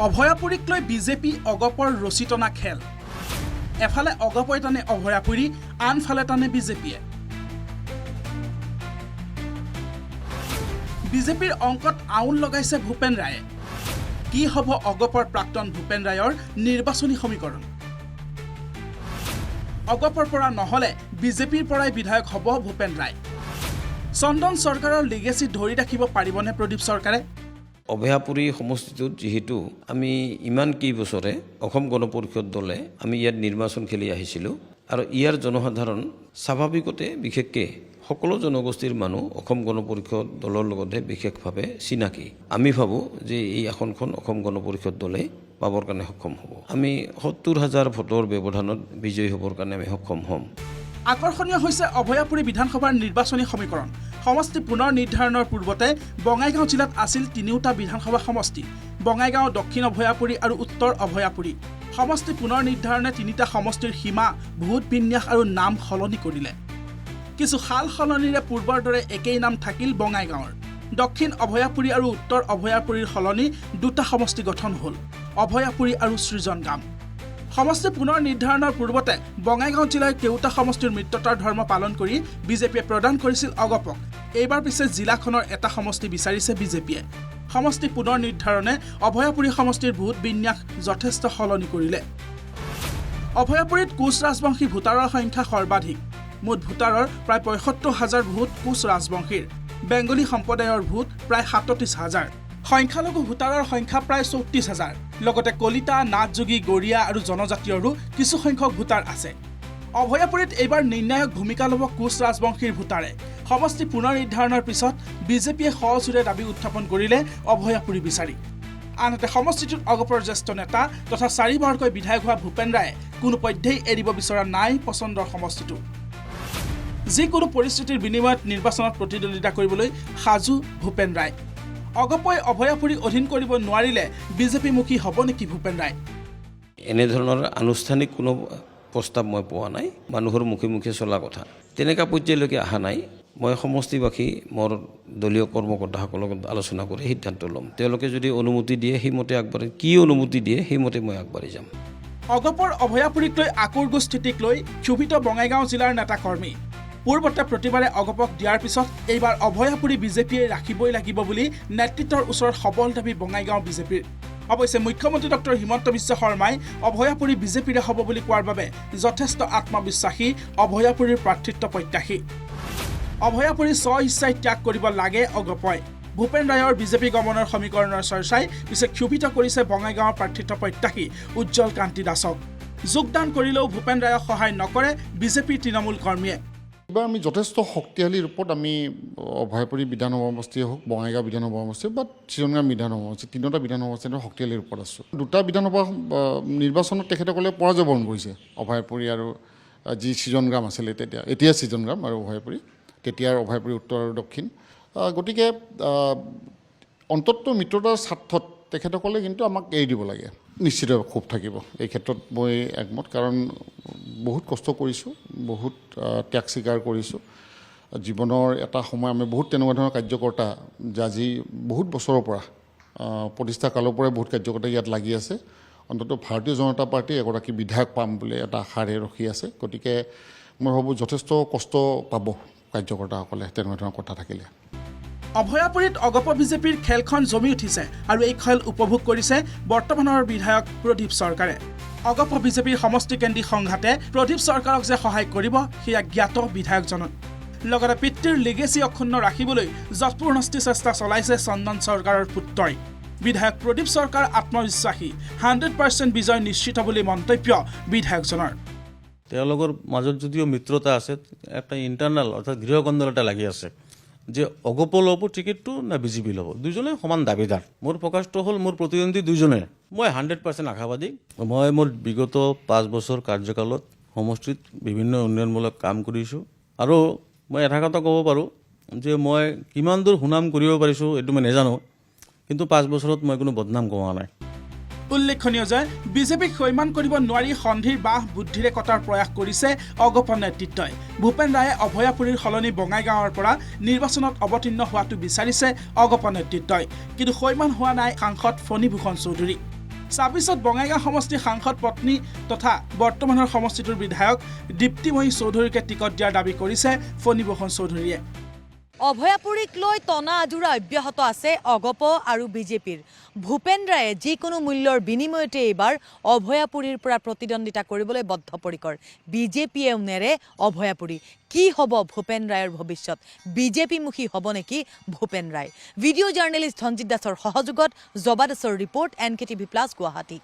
অভয়াপুৰীক লৈ বিজেপি অগপৰ ৰচিতনা খেল। এফালে অগপই টানে অভয়াপুৰী, আনফালে টানে বিজেপিয়ে। বিজেপিৰ অংকত আউল লগাইছে ভূপেন ৰায়ে। কি হ'ব অগপৰ প্ৰাক্তন ভূপেন ৰায়ৰ নিৰ্বাচনী সমীকৰণ? অগপৰ পৰা নহলে বিজেপিৰ পৰাই বিধায়ক হ'ব ভূপেন ৰায়। চন্দন চৰকাৰৰ লিগেচি ধৰি ৰাখিব পাৰিবনে প্ৰদীপ চৰকাৰে? অভয়াপুৰী সমষ্টিটোত যেহেতু আমি ইমান কেইবছৰে অসম গণ পৰিষদ দলে আমি ইয়াত নিৰ্বাচন খেলি আহিছিলোঁ আৰু ইয়াৰ জনসাধাৰণ স্বাভাৱিকতে বিশেষকৈ সকলো জনগোষ্ঠীৰ মানুহ অসম গণ পৰিষদ দলৰ লগতে বিশেষভাৱে চিনাকি। আমি ভাবোঁ যে এই আসনখন অসম গণ পৰিষদ দলে পাবৰ কাৰণে সক্ষম হ'ব। আমি ৭০,০০০ ভোটৰ ব্যৱধানত বিজয়ী হ'বৰ কাৰণে আমি সক্ষম হ'ম। আকৰ্ষণীয় হৈছে অভয়াপুৰী বিধানসভাৰ নিৰ্বাচনী সমীকৰণ। সমষ্টি পুনৰ নিৰ্ধাৰণৰ পূৰ্বতে বঙাইগাঁও জিলাত আছিল তিনিওটা বিধানসভা সমষ্টি, বঙাইগাঁও, দক্ষিণ অভয়াপুৰী আৰু উত্তৰ অভয়াপুৰী। সমষ্টি পুনৰ নিৰ্ধাৰণে তিনিটা সমষ্টিৰ সীমা, ভোট বিন্যাস আৰু নাম সলনি কৰিলে। কিছু সাল সলনিৰে পূৰ্বৰ দৰে একেই নাম থাকিল বঙাইগাঁৱৰ। দক্ষিণ অভয়াপুৰী আৰু উত্তৰ অভয়াপুৰীৰ সলনি দুটা সমষ্টি গঠন হ'ল, অভয়াপুৰী আৰু সৃজনগাম। সমষ্টি পুনৰ নিৰ্ধাৰণৰ পূৰ্বতে বঙাইগাঁও জিলাৰ কেওটা সমষ্টিৰ মিত্ৰতাৰ ধৰ্ম পালন কৰি বিজেপিয়ে প্ৰদান কৰিছিল অগপক। এইবাৰ পিছে জিলাখনৰ এটা সমষ্টি বিচাৰিছে বিজেপিয়ে। সমষ্টি পুনৰ নিৰ্ধাৰণে অভয়াপুৰী সমষ্টিৰ ভোট বিন্যাস যথেষ্ট সলনি কৰিলে। অভয়াপুৰীত কোচ ৰাজবংশী ভোটাৰৰ সংখ্যা সৰ্বাধিক। মুঠ ভোটাৰৰ প্ৰায় ৭৫,০০০ ভোট কোচ ৰাজবংশীৰ। বেংগলী সম্প্ৰদায়ৰ ভোট প্ৰায় ৩৭,০০০। সংখ্যালঘু ভোটাৰৰ সংখ্যা প্ৰায় ৩৪,০০০। লগতে কলিতা, নাথযোগী, গৰীয়া আৰু জনজাতীয়ৰো কিছু সংখ্যক ভোটাৰ আছে। অভয়াপুৰীত এইবাৰ নিৰ্ণায়ক ভূমিকা ল'ব কোচ ৰাজবংশীৰ ভোটাৰে। সমষ্টি পুনৰ নিৰ্ধাৰণৰ পিছত বিজেপিয়ে সজোৰে দাবী উত্থাপন কৰিলে অভয়াপুৰী বিচাৰি। আনহাতে সমষ্টিটোত অগপৰ জ্যেষ্ঠ নেতা তথা ৪বাৰকৈ বিধায়ক হোৱা ভূপেন ৰায়ে কোনোপধ্যেই এৰিব বিচৰা নাই পচন্দৰ সমষ্টিটো। যিকোনো পৰিস্থিতিৰ বিনিময়ত নিৰ্বাচনত প্ৰতিদ্বন্দ্বিতা কৰিবলৈ সাজু ভূপেন ৰায়। অগপই অভয়াপুৰী অধীন কৰিব নোৱাৰিলে বিজেপিমুখী হ'ব নেকি ভূপেন ৰায়? এনেধৰণৰ আনুষ্ঠানিক কোনো প্ৰস্তাৱ মই পোৱা নাই। মানুহৰ মুখে মুখে চলা কথা তেনেকুৱা পৰ্যায়লৈকে অহা নাই। মই সমষ্টিবাসী মোৰ দলীয় কৰ্মকৰ্তাসকলৰ লগত আলোচনা কৰি সিদ্ধান্ত ল'ম। তেওঁলোকে যদি অনুমতি দিয়ে সেইমতে আগবাঢ়ি, কি অনুমতি দিয়ে সেইমতে মই আগবাঢ়ি যাম। অগপৰ অভয়াপুৰীক লৈ আকোৰগো স্থিতিক লৈ ক্ষোভিত বঙাইগাঁও জিলাৰ নেতা কৰ্মী। পূৰ্বতে প্ৰতিবাৰে অগপক দিয়াৰ পিছত এইবাৰ অভয়াপুৰী বিজেপিয়ে ৰাখিবই লাগিব বুলি নেতৃত্বৰ ওচৰত সবল দাবী বঙাইগাঁও বিজেপিৰ। অৱশ্যে মুখ্যমন্ত্ৰী ডক্টৰ হিমন্ত বিশ্ব শৰ্মাই অভয়াপুৰী বিজেপিৰে হ'ব বুলি কোৱাৰ বাবে যথেষ্ট আত্মবিশ্বাসী, অভয়াপুৰীৰ প্ৰাৰ্থিত্ব প্ৰত্যাশী। অভয়াপুৰী স্ব ইচ্ছাই ত্যাগ কৰিব লাগে অগপই। ভূপেন ৰায়ৰ বিজেপি গমনৰ সমীকৰণৰ চৰ্চাই পিছে ক্ষোভিত কৰিছে বঙাইগাঁৱৰ প্ৰাৰ্থিত্ব প্ৰত্যাশী উজ্জ্বল কান্তি দাসক। যোগদান কৰিলেও ভূপেন ৰায়ক সহায় নকৰে বিজেপিৰ তৃণমূল কৰ্মীয়ে। এইবাৰ আমি যথেষ্ট শক্তিশালী ৰূপত আমি অভয়াপুৰী বিধানসভা সমষ্টিয়ে হওক, বঙাইগাঁও বিধানসভা সমষ্টি বা সৃজনগাম বিধানসভা সমষ্টি, তিনিটা বিধানসভা সমষ্টি শক্তিশালী ৰূপত আছোঁ। দুটা বিধানসভা নিৰ্বাচনত তেখেতসকলে পৰাজয় বৰণ কৰিছে। অভয়াপুৰী আৰু যি সৃজনগাম আছিলে এতিয়া সৃজনগাম আৰু অভয়াপুৰী, তেতিয়াৰ অভয়াপুৰী উত্তৰ আৰু দক্ষিণ। গতিকে অন্ততঃ মিত্ৰতাৰ স্বাৰ্থত তেখেতসকলে কিন্তু আমাক এৰি দিব লাগে। নিশ্চিতভাৱে ক্ষোভ থাকিব এই ক্ষেত্ৰত, মই একমত। কাৰণ বহুত কষ্ট কৰিছোঁ, বহুত ত্যাগ স্বীকাৰ কৰিছোঁ। জীৱনৰ এটা সময় আমি বহুত তেনেকুৱা ধৰণৰ কাৰ্যকৰ্তা আজি বহুত বছৰৰ পৰা প্ৰতিষ্ঠা কালৰ পৰাই বহুত কাৰ্যকৰ্তা ইয়াত লাগি আছে। অন্ততঃ ভাৰতীয় জনতা পাৰ্টীৰ এগৰাকী বিধায়ক পাম বুলি এটা আশাৰে ৰখি আছে। গতিকে মই ভাবোঁ যথেষ্ট কষ্ট পাব কাৰ্যকৰ্তাসকলে তেনেকুৱা ধৰণৰ কথা থাকিলে। অভয়াপুৰীত অগপ বিজেপিৰ খেলখন জমি উঠিছে আৰু এই খেল উপভোগ কৰিছে বৰ্তমানৰ বিধায়ক প্ৰদীপ চৰকাৰে। অগপ বিজেপিৰ সমষ্টিকেন্দ্ৰিক সংঘাতে প্ৰদীপ চৰকাৰক যে সহায় কৰিব সেয়া জ্ঞাত বিধায়কজনক। লগতে পিতৃৰ লিগেচি অক্ষুণ্ণ ৰাখিবলৈ যৎপৰোনাস্তি চেষ্টা চলাইছে চন্দন চৰকাৰৰ পুত্ৰই। বিধায়ক প্ৰদীপ চৰকাৰ আত্মবিশ্বাসী, 100% বিজয় নিশ্চিত বুলি মন্তব্য বিধায়কজনৰ। তেওঁলোকৰ মাজত যদিও মিত্ৰতা আছে, এটা ইণ্টাৰনেল অৰ্থাৎ গৃহ কন্দল এটা লাগি আছে যে অগপ ল'ব টিকেটটো না বিজেপি ল'ব। দুজনে সমান দাবীদাৰ। মোৰ প্ৰকাশটো হ'ল মোৰ প্ৰতিদ্বন্দ্বী দুজনে। মই 100% আশাবাদী। মই মোৰ বিগত 5 বছৰ কাৰ্যকালত সমষ্টিত বিভিন্ন উন্নয়নমূলক কাম কৰিছোঁ আৰু মই এটা কথা ক'ব পাৰোঁ যে মই কিমান দূৰ সুনাম কৰিব পাৰিছোঁ এইটো মই নাজানো, কিন্তু 5 বছৰত মই কোনো বদনাম কমোৱা নাই। উল্লেখনীয় যে বিজেপিক সৈমান কৰিব নোৱাৰি সন্ধিৰ বাহ বুদ্ধিৰে কটাৰ প্ৰয়াস কৰিছে অগপ নেতৃত্বই। ভূপেন ৰায়ে অভয়াপুৰীৰ সলনি বঙাইগাঁৱৰ পৰা নিৰ্বাচনত অৱতীৰ্ণ হোৱাটো বিচাৰিছে অগপ নেতৃত্বই, কিন্তু সৈমান হোৱা নাই সাংসদ ফণীভূষণ চৌধুৰী। ছাব্বিছত বঙাইগাঁও সমষ্টিৰ সাংসদ পত্নী তথা বৰ্তমানৰ সমষ্টিটোৰ বিধায়ক দীপ্তিময়ী চৌধুৰীকে টিকট দিয়াৰ দাবী কৰিছে ফণীভূষণ চৌধুৰীয়ে। অভয়াপুৰীক লৈ টনা আজোৰা অব্যাহত আছে অগপ আৰু বিজেপিৰ। ভূপেন ৰায়ে যিকোনো মূল্যৰ বিনিময়তে এইবাৰ অভয়াপুৰীৰ পৰা প্ৰতিদ্বন্দ্বিতা কৰিবলৈ বদ্ধপৰিকৰ। বিজেপিয়েও নেৰে অভয়াপুৰী। কি হ'ব ভূপেন ৰায়ৰ ভৱিষ্যত? বিজেপিমুখী হ'ব নেকি ভূপেন ৰায়? ভিডিঅ' জাৰ্নেলিষ্ট ধনজিৎ দাসৰ সহযোগত জবা দাসৰ ৰিপৰ্ট NKTV+ গুৱাহাটী।